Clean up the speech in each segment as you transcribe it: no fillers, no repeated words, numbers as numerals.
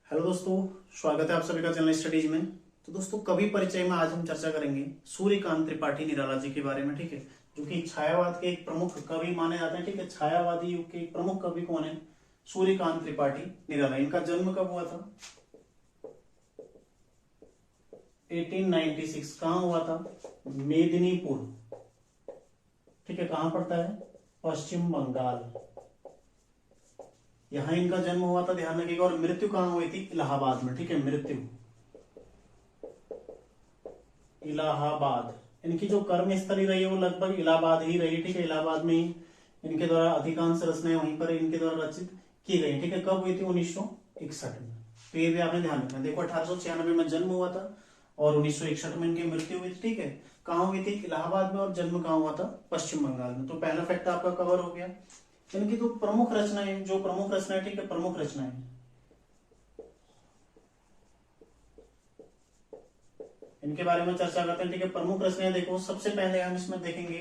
Hello दोस्तों, स्वागत है आप सभी का जनरल स्टडीज में। तो दोस्तों, कवि परिचय में आज हम चर्चा करेंगे सूर्यकांत त्रिपाठी निराला जी के बारे में। ठीक है, जो कि छायावाद के एक प्रमुख कवि माने जाते हैं। ठीक है, छायावादी युग के एक प्रमुख कवि कौन है? सूर्यकांत त्रिपाठी निराला। इनका जन्म कब हुआ था? 1896। कहाँ हुआ था? मेदिनीपुर। ठीक है, कहाँ पड़ता है? पश्चिम बंगाल। यहाँ इनका जन्म हुआ था, ध्यान रखिएगा। और मृत्यु कहाँ हुई थी? इलाहाबाद में। ठीक है, मृत्यु इलाहाबाद। इनकी जो कर्म स्थली रही है वो लगभग इलाहाबाद ही रही। ठीक है, इलाहाबाद में ही इनके द्वारा अधिकांश रचनाएं वहीं पर इनके द्वारा रचित की गई। ठीक है, कब हुई थी? 1961 में। तो ये भी आपने ध्यान रखना। देखो, 1896 में जन्म हुआ था और 1961 में इनकी मृत्यु हुई थी। ठीक है, कहाँ हुई थी? इलाहाबाद में। और जन्म कहाँ हुआ था? पश्चिम बंगाल में। तो पहला फैक्ट आपका कवर हो गया। इनकी तो प्रमुख रचनाएं, जो प्रमुख रचनाएं, ठीक है, प्रमुख रचनाएं इनके बारे में चर्चा करते हैं। ठीक है, प्रमुख रचनाएं देखो, सबसे पहले हम इसमें देखेंगे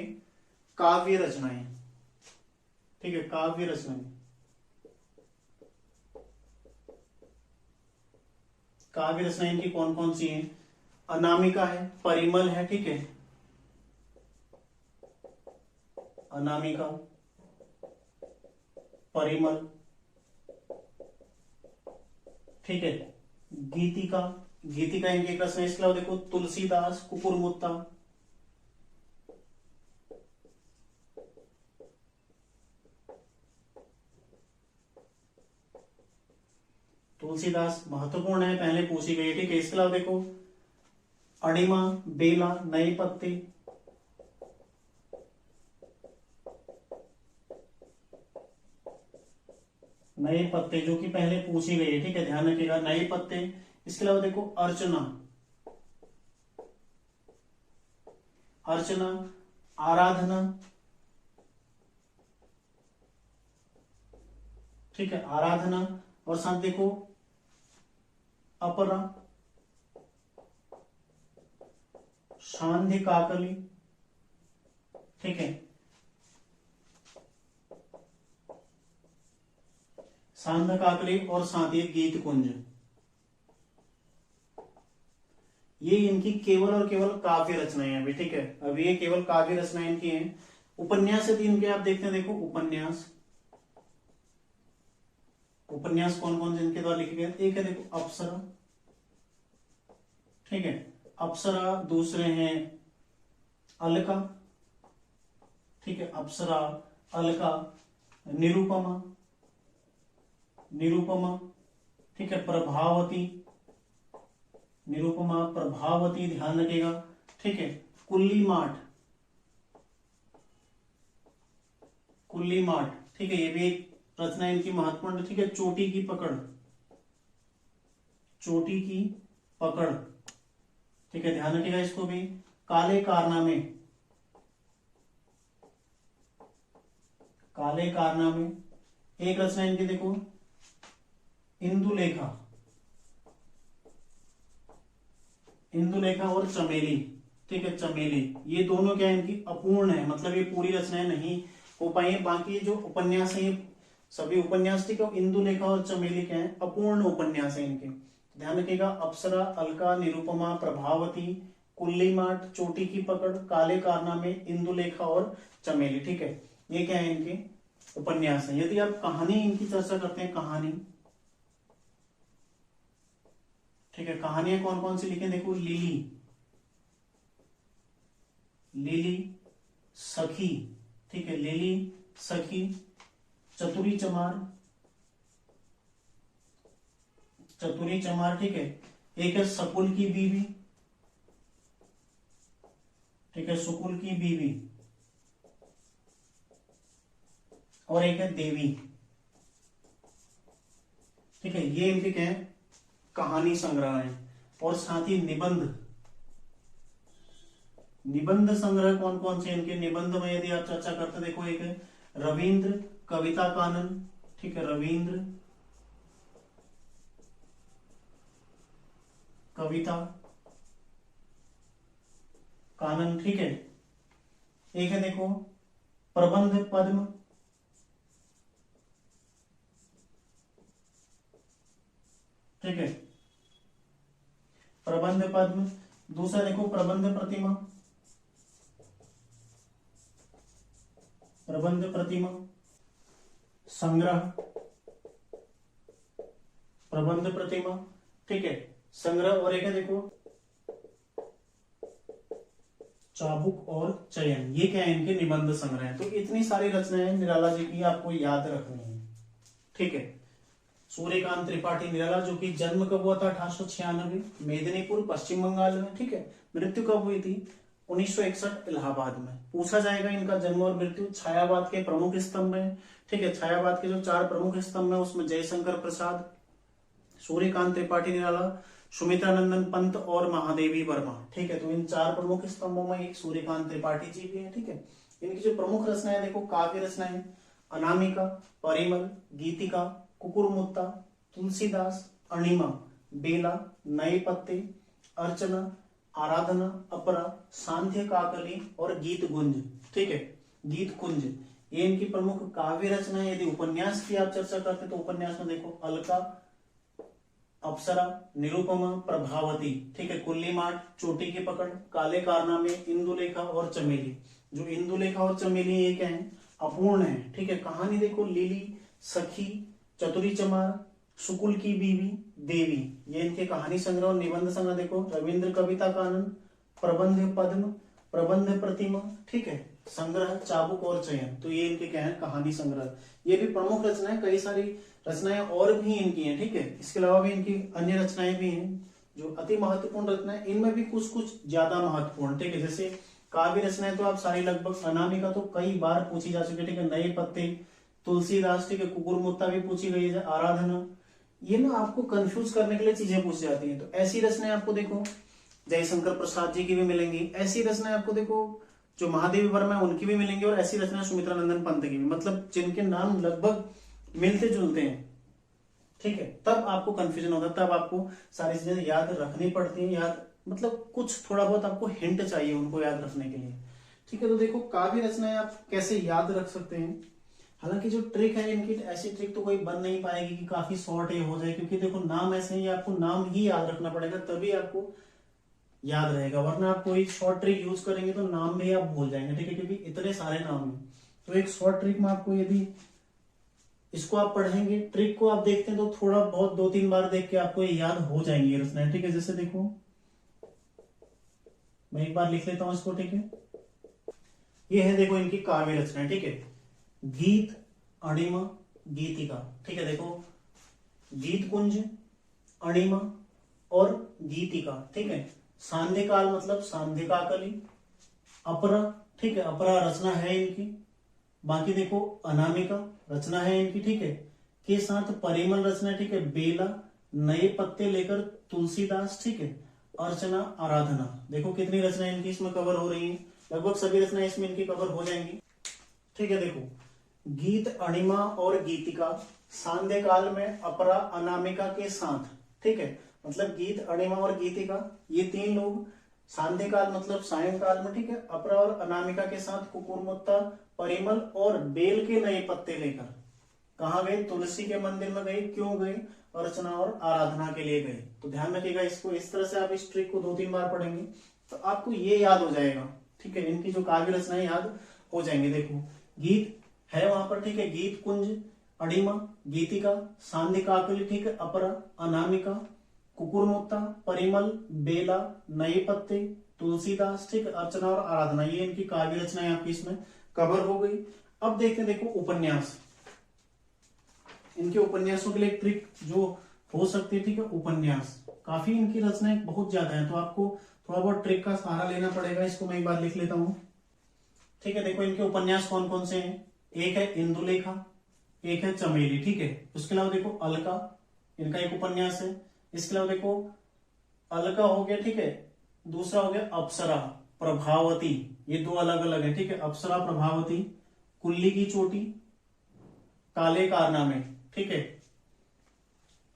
काव्य रचनाएं। ठीक है, काव्य रचनाएं। काव्य रचनाएं इनकी कौन कौन सी हैं? अनामिका है, परिमल है। ठीक है, अनामिका, परिमल। ठीक है, गीतिका। गीतिका इनकी एक रचना है। इसके अलावा देखो तुलसीदास, कुकुरमुत्ता। तुलसीदास महत्वपूर्ण है, पहले पूछी गई। ठीक है, इसके अलावा देखो अणिमा, बेला, नए पत्ते। नए पत्ते जो कि पहले पूछी गई है। ठीक है, ध्यान रखिएगा, नए पत्ते। इसके अलावा देखो अर्चना। अर्चना, आराधना। ठीक है, आराधना। और साथ देखो अपरा, शांति काकली। ठीक है, सांध काकली और साथ ही गीत कुंज। ये इनकी केवल और केवल काव्य रचनाएं हैं अभी। ठीक है, अभी ये केवल काव्य रचनाएं इनकी हैं। उपन्यास यदि इनके आप देखते हैं, देखो उपन्यास। उपन्यास कौन कौन से इनके द्वारा लिखे गए? एक है देखो अप्सरा। ठीक है, अप्सरा। दूसरे हैं अलका। ठीक है, अप्सरा, अलका, निरुपमा। निरुपमा। ठीक है, प्रभावती। निरुपमा, प्रभावती, ध्यान रखिएगा। ठीक है, कुल्ली माठ। कुल्ली माठ। ठीक है, ये भी एक रचना इनकी महत्वपूर्ण। ठीक है, चोटी की पकड़। चोटी की पकड़। ठीक है, ध्यान रखिएगा इसको भी। काले कारनामे। काले कारनामे। एक रचना इनकी देखो इंदुलेखा। इंदुलेखा और चमेली। ठीक है, चमेली। ये दोनों क्या है? इनकी अपूर्ण है, मतलब ये पूरी रचनाएं नहीं हो पाई है। बाकी जो उपन्यास है, सभी उपन्यास, ठीक है, इंदुलेखा और चमेली क्या है? अपूर्ण उपन्यास है इनके। ध्यान रखिएगा, अप्सरा, अलका, निरुपमा, प्रभावती, कुल्लीमाट, चोटी की पकड़, काले कारनामे, इंदुलेखा और चमेली। ठीक है, ये क्या है? इनके उपन्यास है। यदि आप कहानी इनकी चर्चा करते हैं, कहानी। ठीक है, कहानियां कौन कौन सी लिखी? देखो लिली। लिली, सखी। ठीक है, लिली, सखी, चतुरी चमार। चतुरी चमार। ठीक है, एक है सकुल की बीवी। ठीक है, सुकुल की बीवी। और एक है देवी। ठीक है, ये इनके क्या है? कहानी संग्रह है। और साथ ही निबंध। निबंध संग्रह कौन कौन से इनके? निबंध में यदि आप चर्चा करते, देखो एक है रविंद्र कविता कानन। ठीक है, रविंद्र कविता कानन। ठीक है, एक है देखो प्रबंध पद्म। ठीक है। प्रबंध पद्म, दूसरा देखो प्रबंध प्रतिमा, प्रबंध प्रतिमा, संग्रह, प्रबंध प्रतिमा, ठीक है, संग्रह, और एक है देखो चाबुक और चयन। ये क्या है, इनके निबंध संग्रह है। तो इतनी सारी रचनाएं निराला जी की आपको याद रखनी है, ठीक है। सूर्यकांत त्रिपाठी निराला, जो कि जन्म कब हुआ था, 1896, मेदिनीपुर पश्चिम बंगाल में, ठीक है। मृत्यु कब हुई थी, 1961, इलाहाबाद में। पूछा जाएगा इनका जन्म और मृत्यु। छायावाद के प्रमुख स्तंभ है, ठीक है। छायावाद के जो 4 प्रमुख स्तंभ है उसमें जयशंकर प्रसाद, सूर्यकांत त्रिपाठी निराला, सुमित्रानंदन पंत और महादेवी वर्मा, ठीक है। तो इन 4 प्रमुख स्तंभों में एक सूर्यकांत त्रिपाठी जी भी है, ठीक है। इनकी जो प्रमुख रचनाएं देखो, काव्य रचनाएं अनामिका, परिमल, गीतिका, कुकुरमुत्ता, तुलसीदास, अणिमा, बेला, नए पत्ते, अर्चना, आराधना, अपरा, सांध्य काकली और गीत गुंज, ठीक है, गीत कुंज। ये इनकी प्रमुख काव्य रचनाएं। यदि उपन्यास की आप चर्चा करते तो उपन्यास में देखो अलका, अप्सरा, निरुपमा, प्रभावती, ठीक है, कुल्लीमाट, चोटी की पकड़, काले कारनामे, इंदुलेखा और चमेली। जो इंदुलेखा और चमेली ये क्या है, अपूर्ण है, ठीक है। कहानी देखो लिली, सखी, चतुरी चमार, सुकुल की बीवी, देवी, ये इनके कहानी संग्रह और निबंध संग्रह देखो। रविंद्र कविता कानन, प्रबंध पद्म, प्रबंध प्रतिमा, ठीक है, संग्रह चाबुक और चयन। तो ये इनके क्या है, कहानी संग्रह। ये भी प्रमुख रचनाएं, कई सारी रचनाएं और भी इनकी हैं, ठीक है। इसके अलावा भी इनकी अन्य रचनाएं भी हैं जो अति महत्वपूर्ण रचनाएं, इनमें भी कुछ कुछ ज्यादा महत्वपूर्ण, ठीक है। जैसे काव्य रचनाएं तो आप सारी लगभग, अनामिका तो कई बार पूछी जा चुकी है, ठीक है। नए पत्ते, तुलसीदास, ठीक है, कुकुरमुत्ता भी पूछी गई है, आराधना। ये ना आपको कंफ्यूज करने के लिए चीजें पूछी जाती हैं। तो ऐसी रचनाएं आपको देखो जयशंकर प्रसाद जी की भी मिलेंगी, ऐसी रचनाएं आपको देखो जो महादेवी वर्मा है उनकी भी मिलेंगी, और ऐसी रचनाएं सुमित्रानंदन पंत की भी, मतलब जिनके नाम लगभग मिलते जुलते हैं, ठीक है। तब आपको कंफ्यूजन होता है, तब आपको सारी चीजें याद रखनी पड़ती हैं। याद मतलब कुछ थोड़ा बहुत आपको हिंट चाहिए उनको याद रखने के लिए, ठीक है। तो देखो काव्य रचनाएं आप कैसे याद रख सकते हैं। हालांकि जो ट्रिक है इनकी, ऐसी ट्रिक तो कोई बन नहीं पाएगी कि काफी शॉर्ट ये हो जाए, क्योंकि देखो नाम ऐसे ही, आपको नाम ही याद रखना पड़ेगा तभी आपको याद रहेगा, वरना आप कोई शॉर्ट ट्रिक यूज करेंगे तो नाम में आप भूल जाएंगे, ठीक है, क्योंकि इतने सारे नाम हैं। तो एक शॉर्ट ट्रिक में आपको, यदि इसको आप पढ़ेंगे, ट्रिक को आप देखते हैं तो थोड़ा बहुत 2-3 बार देख के आपको ये याद हो जाएंगी ये रचनाएं, ठीक है। जैसे देखो मैं एक बार लिख लेता हूं इसको, ठीक है। ये है देखो इनकी काव्य रचनाएं, ठीक है। गीत, अणिमा, गीतिका, ठीक है। देखो गीत कुंज, अणिमा और गीतिका, ठीक है। सांध्य काल मतलब सांध्य काकली, अपरा, ठीक है, अपरा रचना है इनकी। बाकी देखो अनामिका रचना है इनकी, ठीक है, के साथ परिमल रचना, ठीक है, बेला, नए पत्ते लेकर तुलसीदास, ठीक है, अर्चना, आराधना। देखो कितनी रचनाएं इनकी इसमें कवर हो रही हैं, लगभग सभी रचनाएं इसमें इनकी कवर हो जाएंगी, ठीक है। देखो गीत, अणिमा और गीतिका सांध्य काल में अपरा, अनामिका के साथ, ठीक है, मतलब गीत, अणिमा और गीतिका ये 3 लोग सांध्य काल मतलब सायंकाल में, ठीक है, अपरा और अनामिका के साथ कुकुरमुत्ता, परिमल और बेल के नए पत्ते लेकर कहा गए, तुलसी के मंदिर में गए। क्यों गए, अर्चना और आराधना के लिए गए। तो ध्यान रखिएगा इसको, इस तरह से आप इस ट्रिक को 2-3 बार पढ़ेंगे तो आपको ये याद हो जाएगा, ठीक है। इनकी जो काव्य रचनाएं याद हो जाएंगे। देखो गीत है वहां पर, ठीक है, गीत कुंज, अणिमा, गीतिका, सांध्य काकली, ठीक है, अपरा, अनामिका, कुकुरमुत्ता, परिमल, बेला, नए पत्ते, तुलसीदास, ठीक है, अर्चना और आराधना। ये इनकी काव्य रचनाएं आपकी इसमें कवर हो गई। अब देखते हैं देखो उपन्यास, इनके उपन्यासों के लिए एक ट्रिक जो हो सकती है, ठीक है, उपन्यास। काफी इनकी रचनाएं बहुत ज्यादा है, तो आपको थोड़ा बहुत ट्रिक का सहारा लेना पड़ेगा। इसको मैं एक बार लिख लेता हूं, ठीक है। देखो इनके उपन्यास कौन कौन से हैं, एक है इंदुलेखा, एक है चमेली, ठीक है। उसके अलावा देखो अलका, इनका एक उपन्यास है। इसके अलावा देखो अलका हो गया, ठीक है, दूसरा हो गया अप्सरा, प्रभावती, ये 2 अलग अलग है, ठीक है, अप्सरा, प्रभावती, कुल्ली की चोटी, काले कारनामे, ठीक है,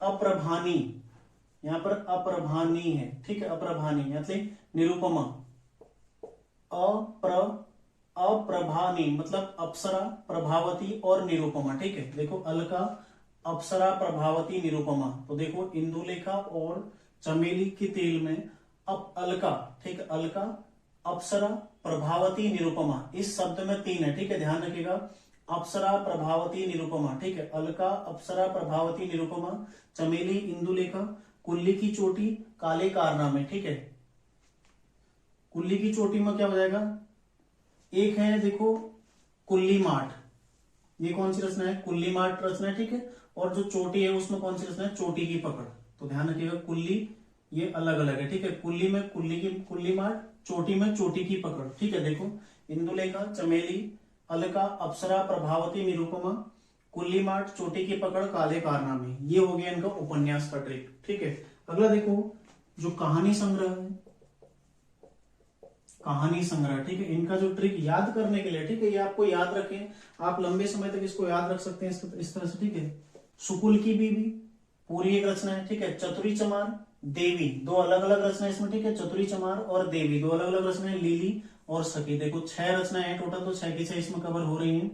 अप्रभानी, यहां पर अप्रभानी है, ठीक है, अप्रभानी मतलब निरुपमा, अप्रभानी मतलब अप्सरा, प्रभावती और निरुपमा, ठीक है। देखो अलका, अप्सरा प्रभावती निरुपमा। तो देखो इंदुलेखा और चमेली के तेल में अब अलका, ठीक है, अलका, अप्सरा, प्रभावती, निरुपमा, इस शब्द में 3 है, ठीक है, ध्यान रखिएगा। अप्सरा, प्रभावती, निरुपमा, ठीक है, अलका, अप्सरा, प्रभावती, निरुपमा, चमेली, इंदुलेखा, कुल्ली की चोटी, काले कारनामे, ठीक है। कुल्ली की चोटी में क्या हो जाएगा, एक है देखो कुल्ली माठ, ये कौन सी रचना है, कुल्ली माठ रचना है, ठीक है। और जो चोटी है उसमें कौन सी रचना है, चोटी की पकड़। तो ध्यान रखिएगा, कुल्ली ये अलग अलग है, ठीक है। कुल्ली में कुल्ली माठ, चोटी में चोटी की पकड़, ठीक है। देखो इंदुलेखा, चमेली, अलका, अप्सरा, प्रभावती, निरुपमा, कुल्ली माठ, चोटी की पकड़, काले कारनामे, ये हो गया इनका उपन्यास का ट्रिक, ठीक है। अगला देखो जो कहानी संग्रह है, कहानी संग्रह, ठीक है, इनका जो ट्रिक याद करने के लिए, ठीक है, ये आपको याद रखें, आप लंबे समय तक इसको याद रख सकते हैं इस तरह से, ठीक है। सुकुल की बीवी पूरी एक रचना है, ठीक है। चतुरी चमार, देवी, दो अलग अलग रचना है इसमें, ठीक है। चतुरी चमार और देवी दो अलग अलग रचना है। लीली और सखी, देखो 6 रचनाएं हैं टोटल, तो 6 की 6 इसमें कवर हो रही हैं।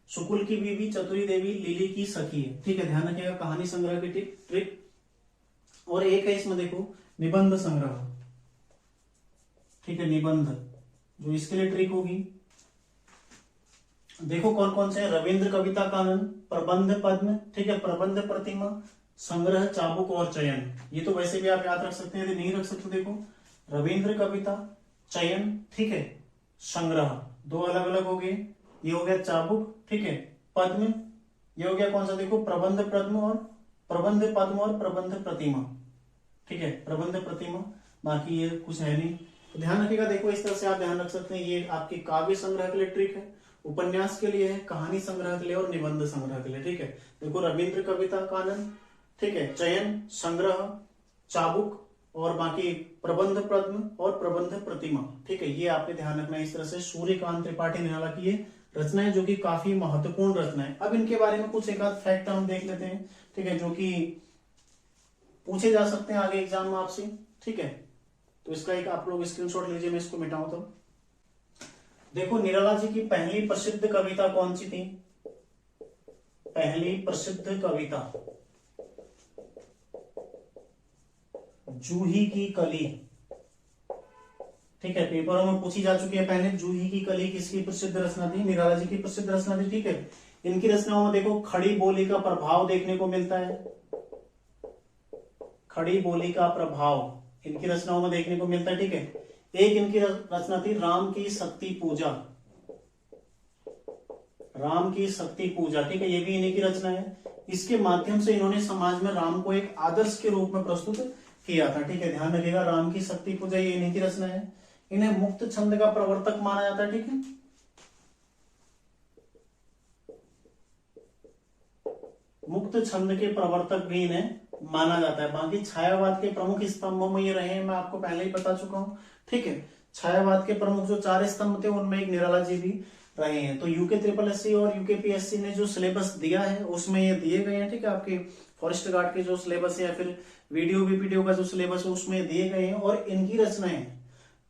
सुकुल की बीवी, चतुरी देवी, लीली की सखी है, ठीक है। ध्यान रखिएगा कहानी संग्रह की ट्रिक। और एक है इसमें देखो निबंध संग्रह, ठीक है, निबंध, जो इसके लिए ट्रिक होगी। देखो कौन कौन से हैं, रविंद्र कविता कानन, प्रबंध पद्म, ठीक है, प्रबंध प्रतिमा, संग्रह, चाबुक और चयन। ये तो वैसे भी आप याद रख सकते हैं, यदि नहीं रख सकते देखो रविंद्र कविता, चयन, ठीक है, संग्रह, दो अलग अलग हो गए। ये हो गया चाबुक, ठीक है, पद्म, ये हो गया कौन सा, देखो प्रबंध पद्म और प्रबंध पद्म और प्रबंध प्रतिमा, ठीक है, प्रबंध प्रतिमा। बाकी ये कुछ है नहीं, तो ध्यान रखिएगा। देखो इस तरह से आप ध्यान रख सकते हैं, ये आपकी काव्य संग्रह के लिए ट्रिक है, उपन्यास के लिए है, कहानी संग्रह के लिए और निबंध संग्रह के लिए, ठीक है। देखो रविंद्र कविता कानन, ठीक है, चयन, संग्रह, चाबुक और बाकी प्रबंध पद्म और प्रबंध प्रतिमा, ठीक है, ये आपने ध्यान रखना है। इस तरह से सूर्यकांत त्रिपाठी निराला की ये रचनाएं जो कि काफी महत्वपूर्ण रचना है। अब इनके बारे में कुछ एक आध फैक्ट हम देख लेते हैं, ठीक है, जो कि पूछे जा सकते हैं आगे एग्जाम में आपसे, ठीक है। तो इसका एक आप लोग स्क्रीनशॉट लीजिए, मैं इसको मिटाऊं तो देखो निराला जी की पहली प्रसिद्ध कविता कौन सी थी, पहली प्रसिद्ध कविता जूही की कली, ठीक है, पेपरों में पूछी जा चुकी है पहले। जूही की कली किसकी प्रसिद्ध रचना थी, निराला जी की प्रसिद्ध रचना थी, ठीक है। इनकी रचनाओं में देखो खड़ी बोली का प्रभाव देखने को मिलता है, खड़ी बोली का प्रभाव इनकी रचनाओं में देखने को मिलता है, ठीक है। एक इनकी रचना थी राम की शक्ति पूजा, राम की शक्ति पूजा, ठीक है, ये भी इन्हीं की रचना है। इसके माध्यम से इन्होंने समाज में राम को एक आदर्श के रूप में प्रस्तुत किया था, ठीक है, ध्यान रखिएगा। राम की शक्ति पूजा ये इन्हीं की रचना है। इन्हें मुक्त छंद का प्रवर्तक माना जाता है, ठीक है। मुक्त छंद के प्रवर्तक भी इन्हें माना जाता है। बाकी छायावाद के प्रमुख स्तंभों में ये रहे हैं, मैं आपको पहले ही बता चुका हूं, ठीक है। छायावाद के प्रमुख जो 4 स्तंभ थे उनमें एक निराला जी भी रहे हैं। तो यूके SSS और यूके PSC ने जो सिलेबस दिया है उसमें ये दिए गए हैं, ठीक है। आपके फॉरेस्ट गार्ड के जो सिलेबस है या फिर वीडियो का जो सिलेबस है उसमें दिए गए हैं। और इनकी रचनाएं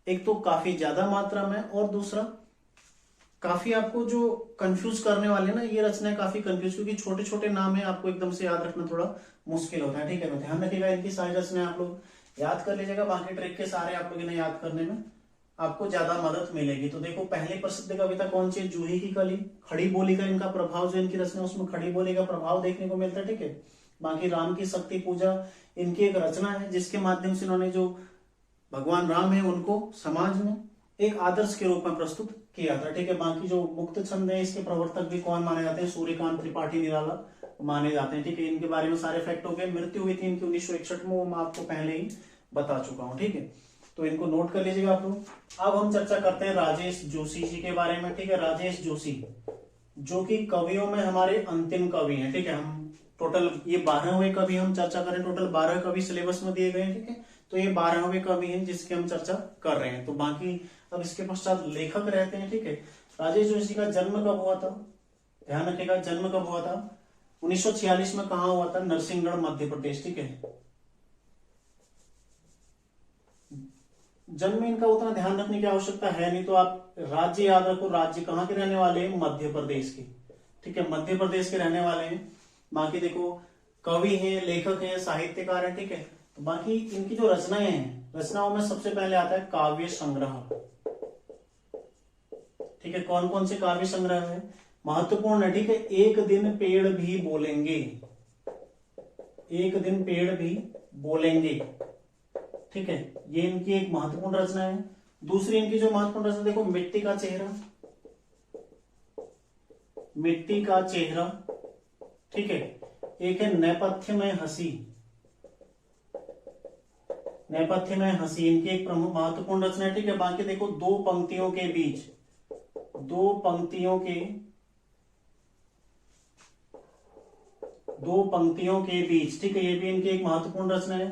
एक तो काफी ज्यादा मात्रा में, और दूसरा काफी आपको जो कंफ्यूज करने वाले ना, ये रचनाएं काफी कंफ्यूज, क्योंकि छोटे छोटे नाम है, आपको एकदम से याद रखना थोड़ा मुश्किल होता है, ठीक है। तो ध्यान रखिएगा, इनकी सारी रचनाएं आप लोग याद कर लीजिएगा। बाकी ट्रिक के सारे आप लोग इन्हें याद करने में आपको ज्यादा मदद मिलेगी। तो देखो पहली प्रसिद्ध कविता कौन सी है, जूही की कली। खड़ी बोली का इनका प्रभाव जो इनकी रचना है उसमें खड़ी बोली का प्रभाव देखने को मिलता है, ठीक है। बाकी राम की शक्ति पूजा इनकी एक रचना है, जिसके माध्यम से इन्होंने जो भगवान राम है उनको समाज में एक आदर्श के रूप में प्रस्तुत किया था, ठीक है। बाकी जो मुक्त छंद है इसके प्रवर्तक भी कौन माने जाते हैं, सूर्यकांत त्रिपाठी निराला माने जाते हैं, ठीक है। इनके बारे में सारे फैक्ट हो गए। मृत्यु हुई थी इनकी 1961 में, वो मैं आपको पहले ही बता चुका हूं, ठीक है। तो इनको नोट कर लीजिएगा आप लोग। अब हम चर्चा करते हैं राजेश जोशी जी के बारे में, ठीक है। राजेश जोशी जो कि कवियों में हमारे अंतिम कवि हैं, ठीक है। हम टोटल ये 12वें कवि हम चर्चा करें, टोटल 12 कवि सिलेबस में दिए गए हैं, ठीक है। तो ये 12वें कवि हैं जिसकी हम चर्चा कर रहे हैं। तो बाकी अब इसके पश्चात लेखक रहते हैं, ठीक है। राजेश जोशी का जन्म कब हुआ था, ध्यान रखिएगा, जन्म कब हुआ था, 1946 में। कहा हुआ था, नरसिंहगढ़ मध्य प्रदेश, ठीक है। जन्म इनका उतना ध्यान रखने की आवश्यकता है नहीं, तो आप राज्य याद रखो। राज्य कहाँ के रहने वाले हैं, मध्य प्रदेश के, ठीक है, मध्य प्रदेश के रहने वाले हैं। बाकी देखो कवि है, लेखक है, साहित्यकार है, ठीक है। तो बाकी इनकी जो रचनाएं हैं, रचनाओं में सबसे पहले आता है काव्य संग्रह, ठीक है। कौन कौन से काव्य संग्रह है, महत्वपूर्ण है, ठीक है। एक दिन पेड़ भी बोलेंगे, एक दिन पेड़ भी बोलेंगे, ठीक है। ये इनकी एक महत्वपूर्ण रचना है। दूसरी इनकी जो महत्वपूर्ण रचना देखो, मिट्टी का चेहरा, मिट्टी का चेहरा, ठीक है। एक है नेपथ्य में हंसी, नेपथ्य में हंसी, इनकी एक प्रमुख महत्वपूर्ण रचना है, ठीक है। बाकी देखो दो पंक्तियों के बीच, दो पंक्तियों के बीच, ठीक है। ये भी इनकी एक महत्वपूर्ण रचना है।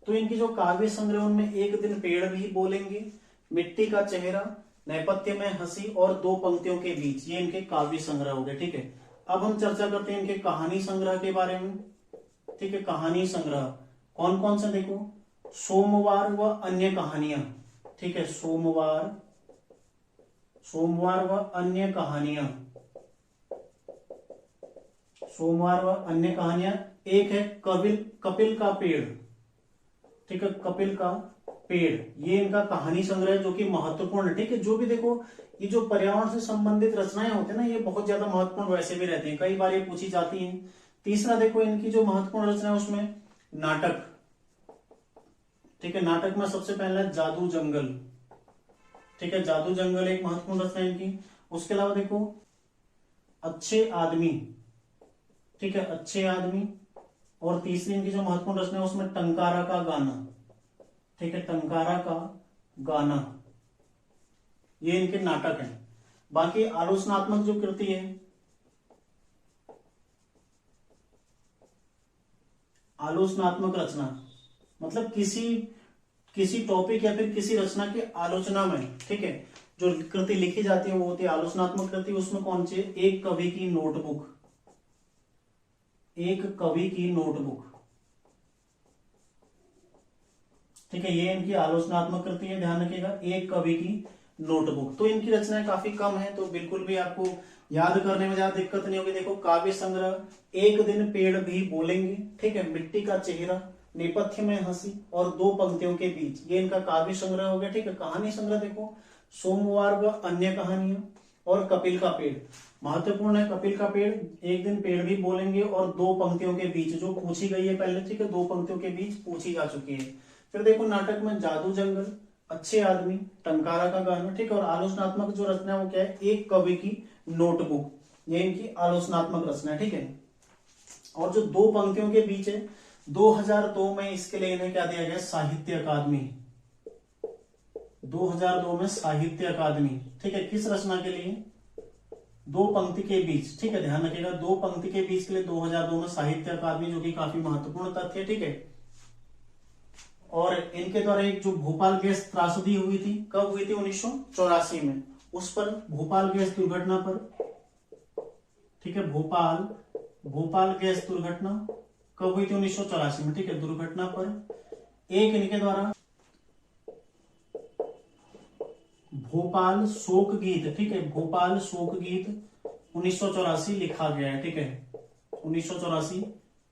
तो इनकी जो काव्य संग्रह उनमें एक दिन पेड़ भी बोलेंगे, मिट्टी का चेहरा, नेपथ्य में हंसी और दो पंक्तियों के बीच, ये इनके काव्य संग्रह हो गए, ठीक है। अब हम चर्चा करते हैं इनके कहानी संग्रह के बारे में, ठीक है। कहानी संग्रह कौन कौन सा देखो, सोमवार व अन्य कहानियां, ठीक है। सोमवार व अन्य कहानियां, सोमवार व अन्य कहानियां। एक है कपिल का पेड़, ठीक है। कपिल का पेड़, ये इनका कहानी संग्रह जो कि महत्वपूर्ण है, ठीक है। जो भी देखो ये जो पर्यावरण से संबंधित रचनाएं होती है ना, ये बहुत ज्यादा महत्वपूर्ण वैसे भी रहते हैं, कई बार ये पूछी जाती हैं। तीसरा देखो इनकी जो महत्वपूर्ण रचना है उसमें नाटक, ठीक है। नाटक में सबसे पहला जादू जंगल, ठीक है। जादू जंगल एक महत्वपूर्ण रचना है इनकी। उसके अलावा देखो अच्छे आदमी, ठीक है, अच्छे आदमी। और तीसरी इनकी जो महत्वपूर्ण रचना है उसमें टंकारा का गाना, ठीक है, टंकारा का गाना, ये इनके नाटक हैं। बाकी आलोचनात्मक जो कृति है, आलोचनात्मक रचना मतलब किसी टॉपिक या फिर किसी रचना की आलोचना में, ठीक है, जो कृति लिखी जाती है वो होती है आलोचनात्मक कृति। उसमें कौन सी है, एक कवि की नोटबुक, एक कवि की नोटबुक, ठीक है। ये इनकी आलोचनात्मक कृति है, ध्यान रखिएगा, एक कवि की नोटबुक। तो इनकी रचनाएं काफी कम है, तो बिल्कुल भी आपको याद करने में ज्यादा दिक्कत नहीं होगी। देखो काव्य संग्रह, एक दिन पेड़ भी बोलेंगे, ठीक है, मिट्टी का चेहरा, नेपथ्य में हंसी और दो पंक्तियों के बीच, ये इनका काव्य संग्रह हो गया, ठीक है। कहानी संग्रह देखो सोमवार व अन्य कहानियां और कपिल का पेड़, महत्वपूर्ण है। कपिल का पेड़, एक दिन पेड़ भी बोलेंगे और दो पंक्तियों के बीच, जो पूछी गई है पहले, ठीक है, दो पंक्तियों के बीच पूछी जा चुकी है। फिर देखो नाटक में जादू जंगल, अच्छे आदमी, टंकारा का गाना, ठीक है। और आलोचनात्मक जो रचना है वो क्या है, एक कवि की नोटबुक, ये इनकी आलोचनात्मक रचना है, ठीक है। और जो दो पंक्तियों के बीच है, 2002 में इसके लिए इन्हें क्या दिया गया, साहित्य अकादमी, 2002 में साहित्य अकादमी, ठीक है। किस रचना के लिए, दो पंक्ति के बीच, ठीक है, ध्यान रखिएगा, दो पंक्ति के बीच के लिए 2002 में साहित्य अकादमी, जो कि काफी महत्वपूर्ण तथ्य है, ठीक है। और इनके द्वारा एक जो भोपाल गैस त्रासदी हुई थी, कब हुई थी, 1984 में, उस पर भोपाल गैस दुर्घटना पर, ठीक है, भोपाल गैस दुर्घटना कब हुई थी, 1984 में, ठीक है, दुर्घटना पर एक इनके द्वारा भोपाल शोक गीत, ठीक है, भोपाल शोक गीत 1984 लिखा गया है, ठीक है, 1984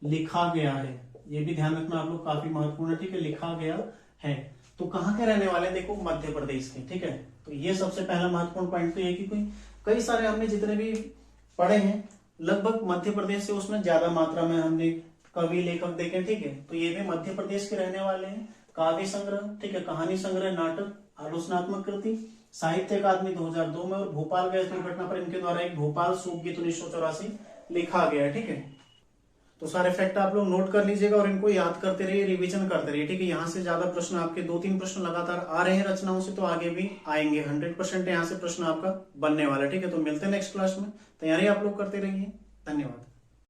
लिखा गया है, ये भी ध्यान रखना आप लोग, काफी महत्वपूर्ण है, ठीक है, लिखा गया है। तो कहाँ के रहने वाले, देखो मध्य प्रदेश के, ठीक है। तो ये सबसे पहला महत्वपूर्ण पॉइंट तो ये कि कई सारे हमने जितने भी पढ़े हैं लगभग मध्य प्रदेश से, उसमें ज्यादा मात्रा में हमने कवि लेखक देखे, ठीक है। तो ये भी मध्य प्रदेश के रहने वाले हैं। काव्य संग्रह, ठीक है, कहानी संग्रह, नाटक, आलोचनात्मक कृति, साहित्य अकादमी 2002 में, और भोपाल गैस दुर्घटना पर इनके द्वारा एक भोपाल शोक गीत 1984 लिखा गया है, ठीक है। तो सारे फैक्ट आप लोग नोट कर लीजिएगा और इनको याद करते रहिए, रिवीजन करते रहिए, ठीक है। यहाँ से ज्यादा प्रश्न आपके 2-3 प्रश्न लगातार आ रहे हैं रचनाओं से, तो आगे भी आएंगे, 100% यहाँ से प्रश्न आपका बनने वाला है, ठीक है। तो मिलते हैं नेक्स्ट क्लास में, तैयारी आप लोग करते रहिए, धन्यवाद।